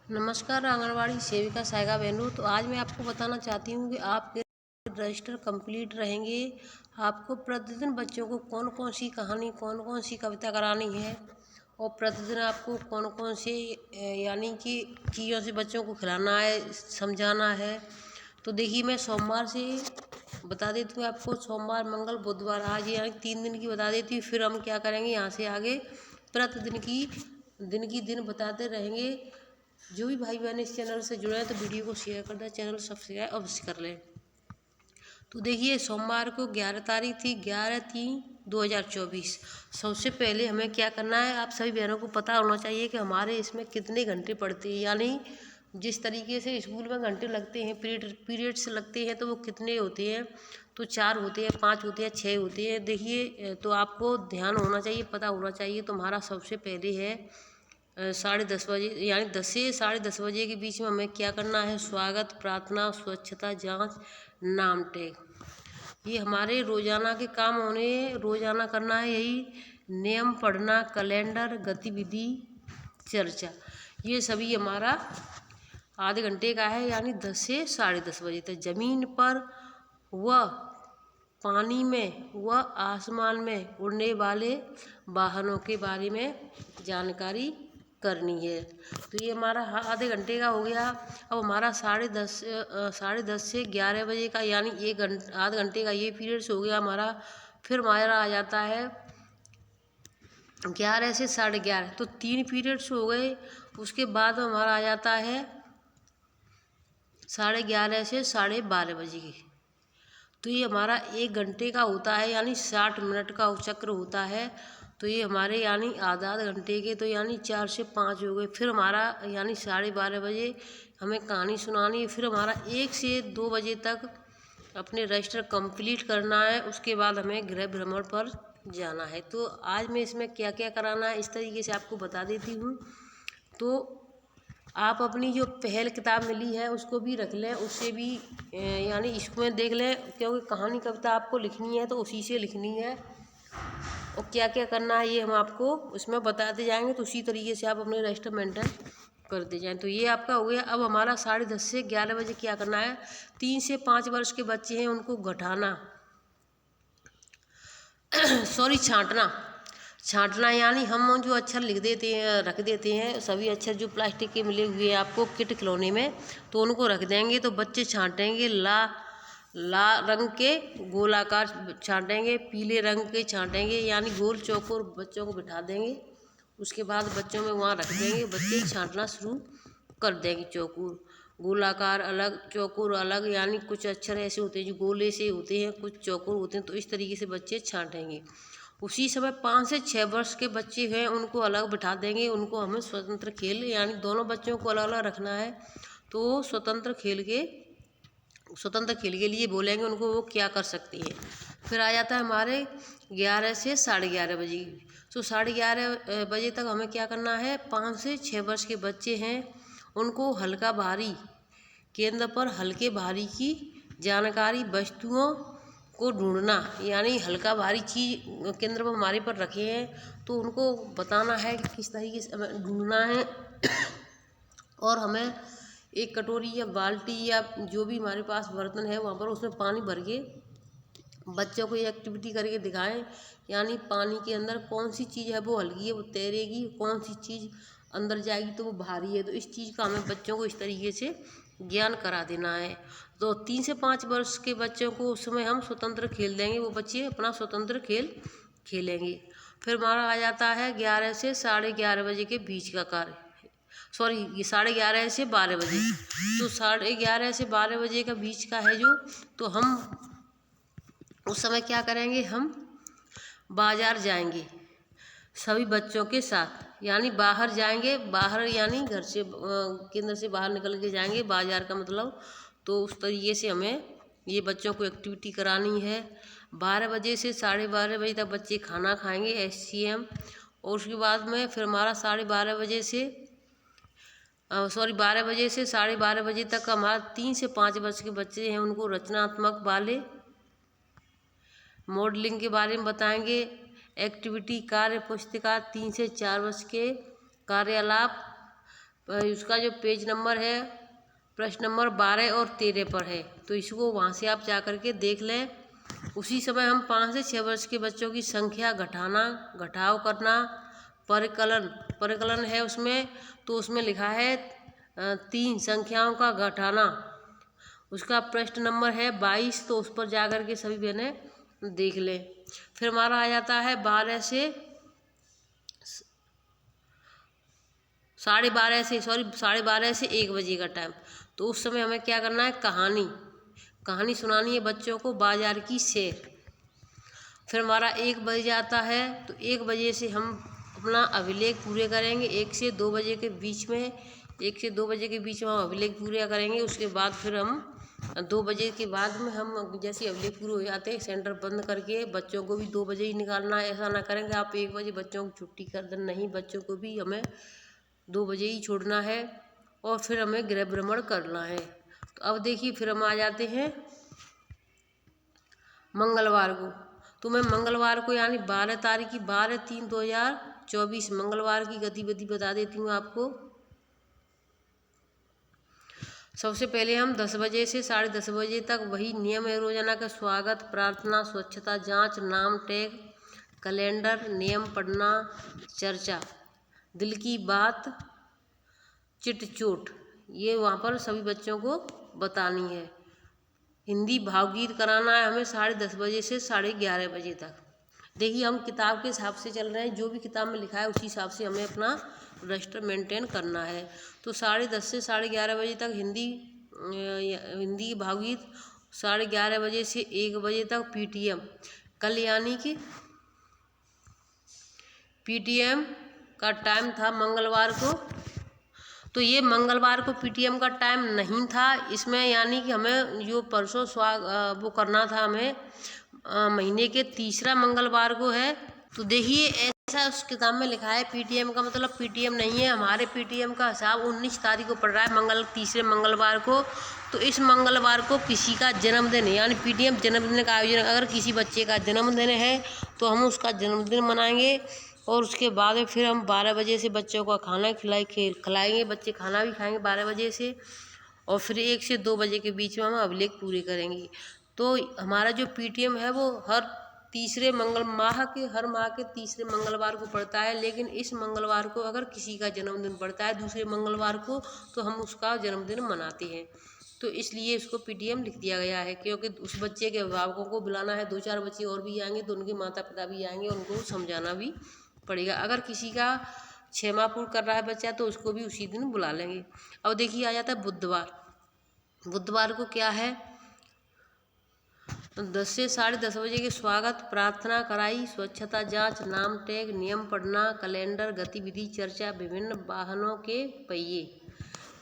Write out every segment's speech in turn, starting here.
नमस्कार आंगनवाड़ी सेविका सायगा बेनू। तो आज मैं आपको बताना चाहती हूँ कि आपके रजिस्टर कंप्लीट रहेंगे। आपको प्रतिदिन बच्चों को कौन कौन सी कहानी, कौन कौन सी कविता करानी है और प्रतिदिन आपको कौन कौन से यानी कि चीज़ों से बच्चों को खिलाना है, समझाना है। तो देखिए, मैं सोमवार से बता देती हूँ आपको। सोमवार, मंगल, बुधवार, आज यानी 3 दिन की बता देती हूँ। फिर हम क्या करेंगे, यहाँ से आगे प्रतिदिन की दिन बताते रहेंगे। जो भी भाई बहन इस चैनल से जुड़े हैं तो वीडियो को शेयर कर दें, चैनल सब्सक्राइब अवश्य कर लें। तो देखिए, सोमवार को 11 तारीख थी, 11/3/2024। सबसे पहले हमें क्या करना है, आप सभी बहनों को पता होना चाहिए कि हमारे इसमें कितने घंटे पड़ते हैं। यानी जिस तरीके से स्कूल में घंटे लगते हैं, पीरियड्स लगते हैं, तो वो कितने होते हैं। तो 4 होते हैं, 5 होते हैं, 6 होते हैं। देखिए, तो आपको ध्यान होना चाहिए, पता होना चाहिए। तो हमारा सबसे पहले है 10:30 बजे, यानी 10 से 10:30 बजे के बीच में हमें क्या करना है, स्वागत, प्रार्थना, स्वच्छता जांच, नाम टैग। ये हमारे रोजाना के काम होने, रोजाना करना है। यही नियम पढ़ना, कैलेंडर, गतिविधि, चर्चा, ये सभी हमारा आधे घंटे का है। यानी 10 से 10:30 बजे तक जमीन पर व पानी में व आसमान में उड़ने वाले वाहनों के बारे में जानकारी करनी है। तो ये हमारा आधे घंटे का हो गया। अब हमारा 10:30 से 11 बजे का, यानी आधे घंटे का ये पीरियड्स हो गया हमारा। फिर हमारा आ जाता है 11 से 11:30, तो 3 पीरियड्स हो गए। उसके बाद हमारा आ जाता है 11:30 से 12:30 की। तो ये हमारा 1 घंटे का होता है, यानी 60 मिनट का चक्र होता है। तो ये हमारे यानी आधा घंटे के, तो यानी 4 से 5 हो गए। फिर हमारा यानी 12:30 बजे हमें कहानी सुनानी है। फिर हमारा 1 से 2 बजे तक अपने रजिस्टर कंप्लीट करना है। उसके बाद हमें गृह भ्रमण पर जाना है। तो आज मैं इसमें क्या क्या कराना है इस तरीके से आपको बता देती हूँ। तो आप अपनी जो पहल किताब मिली है उसको भी रख लें, उससे भी यानी इसमें देख लें, क्योंकि कहानी कविता आपको लिखनी है तो उसी से लिखनी है। और क्या क्या करना है ये हम आपको उसमें बताते जाएंगे। तो उसी तरीके से आप अपने रजिस्टर मेंटेन करते जाएं। तो ये आपका हो गया। अब हमारा 10:30 से 11 बजे क्या करना है, 3 से 5 वर्ष के बच्चे हैं उनको घटाना सॉरी छांटना, यानी हम जो अक्षर लिख देते हैं, रख देते हैं, सभी अक्षर जो प्लास्टिक के मिले हुए हैं आपको किट खिलौने में, तो उनको रख देंगे। तो बच्चे छांटेंगे ला रंग के गोलाकार छांटेंगे, पीले रंग के छांटेंगे, यानी गोल चौकोर बच्चों को बिठा देंगे। उसके बाद बच्चों में वहाँ रख देंगे, बच्चे छांटना शुरू कर देंगे। चौकोर गोलाकार अलग, चौकोर अलग, यानी कुछ अक्षर ऐसे होते हैं जो गोले से होते हैं, कुछ चौकोर होते हैं। तो इस तरीके से बच्चे छांटेंगे। उसी समय 5 से 6 वर्ष के बच्चे हैं उनको अलग बिठा देंगे। उनको हमें स्वतंत्र खेल, यानी दोनों बच्चों को अलग अलग रखना है। तो स्वतंत्र खेल के लिए बोलेंगे उनको, वो क्या कर सकती हैं। फिर आ जाता है हमारे 11 से 11:30 बजे। तो 11:30 बजे तक हमें क्या करना है, 5 से 6 वर्ष के बच्चे हैं उनको हल्का भारी केंद्र पर हल्के भारी की जानकारी वस्तुओं को ढूंढना, यानी हल्का भारी चीज़ केंद्र पर हमारे पर रखे हैं तो उनको बताना है कि किस तरीके से हमें ढूंढना है। और हमें एक कटोरी या बाल्टी या जो भी हमारे पास बर्तन है वहाँ पर उसमें पानी भर के बच्चों को ये एक्टिविटी करके दिखाएं। यानी पानी के अंदर कौन सी चीज़ है वो हल्की है, वो तैरेगी, कौन सी चीज़ अंदर जाएगी तो वो भारी है। तो इस चीज़ का हमें बच्चों को इस तरीके से ज्ञान करा देना है। तो 3 से 5 वर्ष के बच्चों को उस समय हम स्वतंत्र खेल देंगे, वो बच्चे अपना स्वतंत्र खेल खेलेंगे। फिर हमारा आ जाता है 11 से 11:30 बजे के बीच का कार्य, सॉरी ये 11:30 से 12 बजे। तो 11:30 से 12 बजे का बीच का है जो, तो हम उस समय क्या करेंगे, हम बाजार जाएंगे सभी बच्चों के साथ। यानी बाहर जाएंगे, बाहर यानी घर से केंद्र से बाहर निकल के जाएंगे, बाजार का मतलब। तो उस तरीके से हमें ये बच्चों को एक्टिविटी करानी है। 12 बजे से 12:30 बजे तक बच्चे खाना खाएंगे, SCM। और उसके बाद में फिर हमारा 12:30 से 12 बजे से 12:30 बजे तक हमारा 3 से 5 वर्ष के बच्चे हैं उनको रचनात्मक वाले मॉडलिंग के बारे में बताएंगे। एक्टिविटी कार्य पुस्तिका 3 से 4 वर्ष के कार्यालाप उसका जो पेज नंबर है प्रश्न नंबर 12 और 13 पर है, तो इसको वहाँ से आप जा कर के देख लें। उसी समय हम 5 से 6 वर्ष के बच्चों की संख्या घटाना, घटाव करना, परिकलन है उसमें, तो उसमें लिखा है 3 संख्याओं का घटाना, उसका प्रश्न नंबर है 22, तो उस पर जा कर के सभी बहनें देख लें। फिर हमारा आ जाता है 12 से 12:30 से 1 बजे का टाइम। तो उस समय हमें क्या करना है, कहानी सुनानी है बच्चों को, बाजार की सैर। फिर हमारा 1 बज जाता है, तो 1 बजे से हम अपना अभिलेख पूरे करेंगे। 1 से 2 बजे के बीच में 1 से 2 बजे के बीच में हम अभिलेख पूरे करेंगे। उसके बाद फिर हम 2 बजे के बाद में हम जैसे अभिलेख पूरे हो जाते हैं, सेंटर बंद करके बच्चों को भी 2 बजे ही निकालना है। ऐसा ना करेंगे आप 1 बजे बच्चों को छुट्टी कर दें, नहीं, बच्चों को भी हमें 2 बजे ही छोड़ना है और फिर हमें गृह भ्रमण करना है। तो अब देखिए फिर हम आ जाते हैं मंगलवार को। तो मैं मंगलवार को यानी 12 तारीख की 12/3/2024 मंगलवार की गतिविधि बता देती हूँ आपको। सबसे पहले हम 10 बजे से 10:30 बजे तक वही नियम है रोजाना का, स्वागत, प्रार्थना, स्वच्छता जांच, नाम टैग, कैलेंडर, नियम पढ़ना, चर्चा, दिल की बात, चिटचोट, ये वहाँ पर सभी बच्चों को बतानी है। हिंदी भावगीत कराना है हमें 10:30 बजे से 11:30 बजे तक। देखिए हम किताब के हिसाब से चल रहे हैं, जो भी किताब में लिखा है उसी हिसाब से हमें अपना रजिस्टर मेंटेन करना है। तो 10:30 से 11:30 बजे तक हिंदी भावगीत, 11:30 बजे से 1 बजे तक पीटीएम, कल यानी कि पीटीएम का टाइम था मंगलवार को। तो ये मंगलवार को पीटीएम का टाइम नहीं था इसमें, यानी कि हमें जो परसों वो करना था हमें महीने के तीसरा मंगलवार को है। तो देखिए ऐसा उस किताब में लिखा है, पीटीएम का मतलब पीटीएम नहीं है। हमारे पीटीएम का हिसाब 19 तारीख को पड़ रहा है, तीसरे मंगलवार को। तो इस मंगलवार को किसी का जन्मदिन है, यानी पीटीएम जन्मदिन का आयोजन, अगर किसी बच्चे का जन्मदिन है तो हम उसका जन्मदिन मनाएंगे। और उसके बाद में फिर हम 12 बजे से बच्चों को खाना खिलाएंगे, बच्चे खाना भी खाएंगे 12 बजे से। और फिर 1 से 2 बजे के बीच में हम अभिलेख पूरे करेंगे। तो हमारा जो पीटीएम है वो हर माह के तीसरे मंगलवार को पड़ता है। लेकिन इस मंगलवार को अगर किसी का जन्मदिन पड़ता है दूसरे मंगलवार को, तो हम उसका जन्मदिन मनाते हैं। तो इसलिए इसको पीटीएम लिख दिया गया है, क्योंकि उस बच्चे के अभिभावकों को बुलाना है, 2-4 बच्चे और भी आएंगे तो उनके माता पिता भी आएंगे, उनको समझाना भी पड़ेगा। अगर किसी का 6 माह पूर्ण कर रहा है बच्चा तो उसको भी उसी दिन बुला लेंगे। अब देखिए आ जाता है बुधवार को क्या है, तो 10 से 10:30 बजे के स्वागत, प्रार्थना कराई, स्वच्छता जांच, नाम टैग, नियम पढ़ना, कैलेंडर, गतिविधि, चर्चा, विभिन्न वाहनों के पहिए।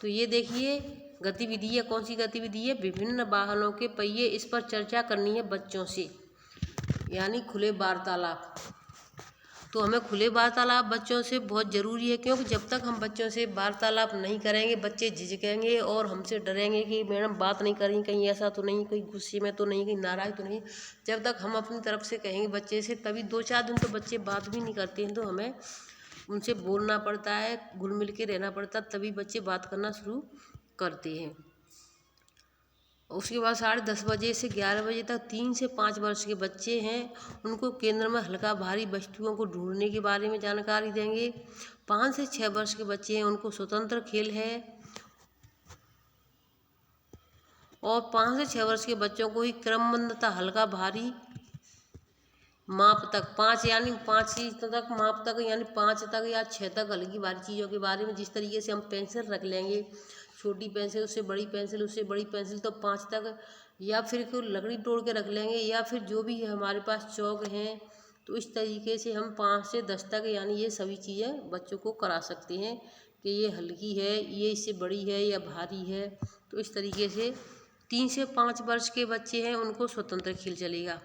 तो ये देखिए गतिविधि है, कौन सी गतिविधि है, विभिन्न वाहनों के पहिए। इस पर चर्चा करनी है बच्चों से, यानी खुले वार्तालाप। तो हमें खुले वार्तालाप बच्चों से बहुत ज़रूरी है, क्योंकि जब तक हम बच्चों से वार्तालाप नहीं करेंगे बच्चे झिझकेंगे और हमसे डरेंगे कि मैडम बात नहीं करेंगे, कहीं ऐसा तो नहीं, कहीं गुस्से में तो नहीं, कहीं नाराज़ तो नहीं। जब तक हम अपनी तरफ से कहेंगे बच्चे से, तभी 2-4 दिन तो बच्चे बात भी नहीं करते हैं, तो हमें उनसे बोलना पड़ता है, घुल मिल के रहना पड़ता है, तभी बच्चे बात करना शुरू करते हैं। उसके बाद 10:30 बजे से 11 बजे तक 3 से 5 वर्ष के बच्चे हैं, उनको केंद्र में हल्का भारी वस्तुओं को ढूंढने के बारे में जानकारी देंगे। 5 से 6 वर्ष के बच्चे हैं, उनको स्वतंत्र खेल है। और 5 से 6 वर्ष के बच्चों को ही क्रमबद्धता हल्का भारी माप तक, 5 यानी 5 चीज तक माप तक, यानी 5 तक या 6 तक हल्की भारी चीज़ों के बारे में, जिस तरीके से हम पेंसिल रख लेंगे, छोटी पेंसिल, उससे बड़ी पेंसिल, उससे बड़ी पेंसिल, तो 5 तक, या फिर कोई लकड़ी तोड़ के रख लेंगे, या फिर जो भी है हमारे पास चौक हैं। तो इस तरीके से हम 5 से 10 तक यानी ये सभी चीज़ें बच्चों को करा सकते हैं कि ये हल्की है, ये इससे बड़ी है या भारी है। तो इस तरीके से 3 से 5 वर्ष के बच्चे हैं उनको स्वतंत्र खेल चलेगा।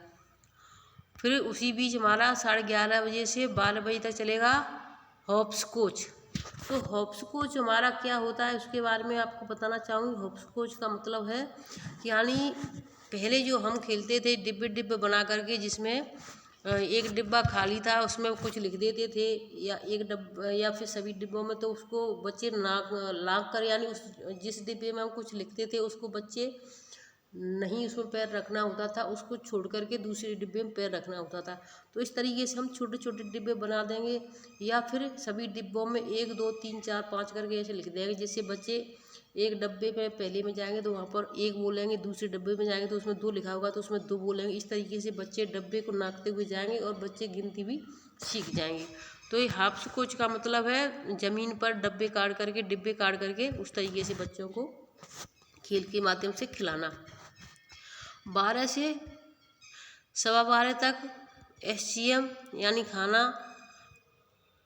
फिर उसी बीच हमारा 11:30 बजे से 12 बजे तक चलेगा हॉप्स कोच। तो हॉप्स कोच हमारा क्या होता है उसके बारे में आपको बताना चाहूँगी। हॉप्स कोच का मतलब है कि यानी पहले जो हम खेलते थे डिब्बे डिब्बे बना करके, जिसमें एक डिब्बा खाली था, उसमें कुछ लिख देते थे, या एक डिब्बा या फिर सभी डिब्बों में, तो उसको बच्चे नाक लाग कर, यानी उस जिस डिब्बे में हम कुछ लिखते थे उसको बच्चे नहीं उसमें पैर रखना होता था, उसको छोड़ करके दूसरे डिब्बे में पैर रखना होता था। तो इस तरीके से हम छोटे छोटे डिब्बे बना देंगे, या फिर सभी डिब्बों में 1 2 3 4 5 करके ऐसे लिख देंगे, जिससे बच्चे एक डब्बे में पहले में जाएंगे तो वहाँ पर 1 बोलेंगे, दूसरे डब्बे में जाएंगे तो उसमें 2 लिखा होगा तो उसमें 2 बोलेंगे। इस तरीके से बच्चे डब्बे को नापते हुए जाएंगे और बच्चे गिनती भी सीख जाएंगे। तो ये हाप्स कोच का मतलब है ज़मीन पर डिब्बे काट करके उस तरीके से बच्चों को खेल के माध्यम से खिलाना। 12 से 12:15 तक SCM यानी खाना।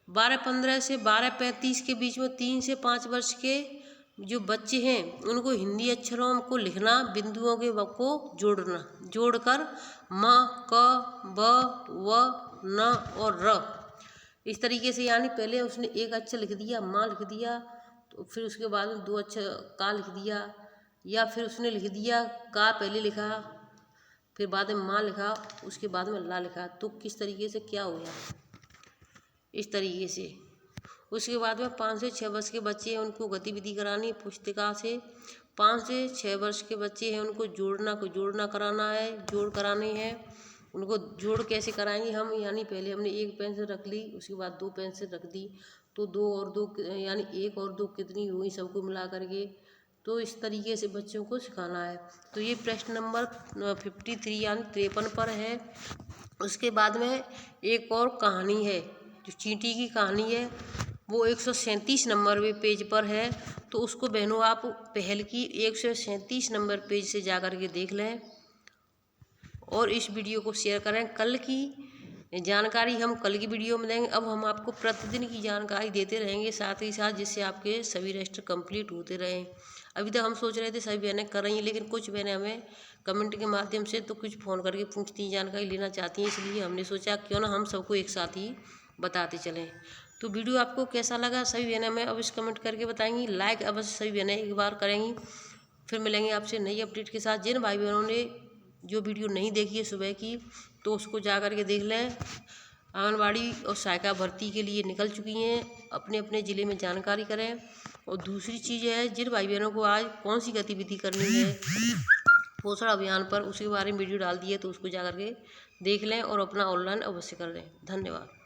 12:15 से 12:35 के बीच में 3 से 5 वर्ष के जो बच्चे हैं उनको हिंदी अक्षरों को लिखना, बिंदुओं के को जोड़कर म, क, ब, व, न और र इस तरीके से, यानी पहले उसने एक अक्षर लिख दिया माँ लिख दिया, तो फिर उसके बाद में 2 अक्षर का लिख दिया, या फिर उसने लिख दिया का पहले लिखा, फिर बाद में माँ लिखा, उसके बाद में ला लिखा, तो किस तरीके से क्या हो गया इस तरीके से। उसके बाद में 5 से 6 वर्ष के बच्चे हैं उनको गतिविधि करानी पुस्तिका से। 5 से 6 वर्ष के बच्चे हैं उनको जोड़ना कराना है, जोड़ करानी है। उनको जोड़ कैसे कराएंगे हम, यानी पहले हमने 1 पेंसिल रख ली, उसके बाद 2 पेंसिल रख दी, तो 2 और 2 यानी 1 और 2 कितनी हुई सबको मिला करके, तो इस तरीके से बच्चों को सिखाना है। तो ये प्रश्न नंबर 53 यानी 53 पर है। उसके बाद में एक और कहानी है, जो चींटी की कहानी है, वो 137 नंबर पेज पर है। तो उसको बहनों आप पहल की 137 नंबर पेज से जा कर के देख लें और इस वीडियो को शेयर करें। कल की जानकारी हम कल की वीडियो में देंगे। अब हम आपको प्रतिदिन की जानकारी देते रहेंगे साथ ही साथ, जिससे आपके सभी रजिस्टर कंप्लीट होते रहें। अभी तक हम सोच रहे थे सभी बहनें कर रही हैं, लेकिन कुछ बहनें हमें कमेंट के माध्यम से तो कुछ फ़ोन करके पूछती हैं, जानकारी लेना चाहती हैं, इसलिए हमने सोचा क्यों ना हम सबको एक साथ ही बताते चलें। तो वीडियो आपको कैसा लगा सभी बहनें हमें अवश्य कमेंट करके बताएंगी। लाइक अवश्य सभी बहनें एक बार करेंगी। फिर मिलेंगे आपसे नई अपडेट के साथ। जिन भाई बहनों ने जो वीडियो नहीं देखी है सुबह की, तो उसको जा कर के देख लें। आंगनबाड़ी और सहायिका भर्ती के लिए निकल चुकी हैं, अपने अपने ज़िले में जानकारी करें। और दूसरी चीज़ है, जिन भाई बहनों को आज कौन सी गतिविधि करनी है पोषण अभियान पर, उसके बारे में वीडियो डाल दी है, तो उसको जा कर के देख लें और अपना ऑनलाइन अवश्य कर लें। धन्यवाद।